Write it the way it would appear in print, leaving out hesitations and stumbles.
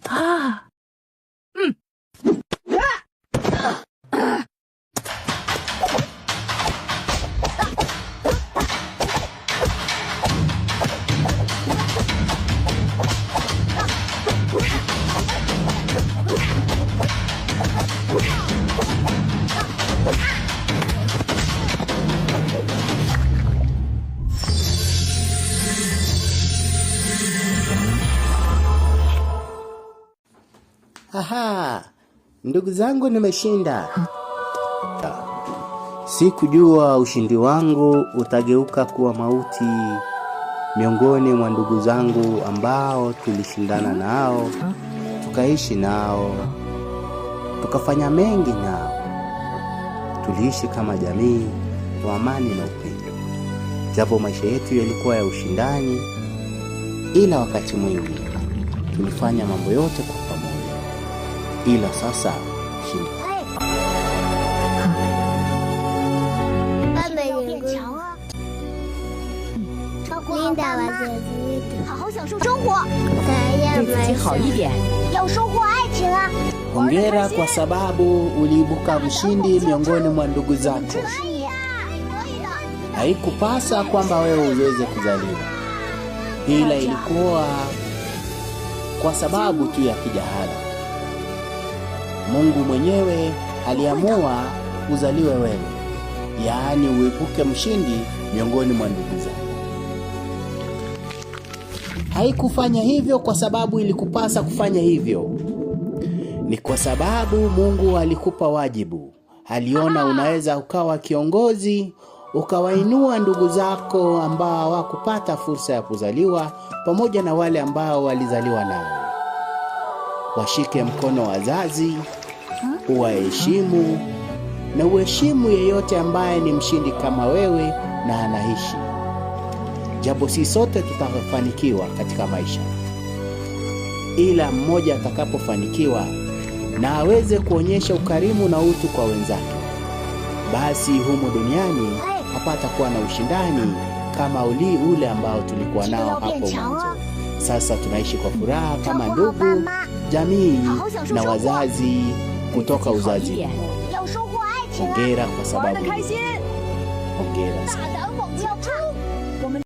啊，嗯。Aha, ndugu zangu nimeshinda. Sikujua ushindi wangu utageuka kuwa mauti miongoni mwa ndugu zangu ambao tulishindana nao, tukaishi nao, tukafanya mengi nao. Tuliishi kama jamii kwa amani na upendo. Japo maisha yetu yalikuwa ya ushindani, ila wakati mwingi tulifanya mambo yote kwa pamoja. Ila sasa shinda. Linda wazazi wetu. 好好享受生活。对自己好一点。要收获爱情啊。 Hongera kwa sababu uliibuka mshindi miongoni mwa ndugu zako. Haikupasa kwamba wewe uweze kuzaliwa, ila ilikuwa kwa sababu tu ya kijahala. Mungu mwenyewe aliamua uzaliwe wewe, yaani uibuke mshindi miongoni mwa ndugu zako. Haikufanya hivyo kwa sababu ilikupasa kufanya hivyo. Ni kwa sababu Mungu alikupa wajibu. Aliona unaweza ukawa kiongozi, ukawainua ndugu zako ambao hawakupata fursa ya kuzaliwa pamoja na wale ambao walizaliwa nao. Washike mkono wazazi, uwaheshimu na uheshimu yeyote ambaye ni mshindi kama wewe na anaishi. Japo si sote tutafanikiwa katika maisha, ila mmoja atakapofanikiwa na aweze kuonyesha ukarimu na utu kwa wenzake, basi humu duniani hapata kuwa na ushindani kama ule ambao tulikuwa nao hapo mwanzo. Sasa tunaishi kwa furaha kama ndugu, jamii na wazazi kutoka uzazi mmoja. Hongera kwa sababu hongera sana.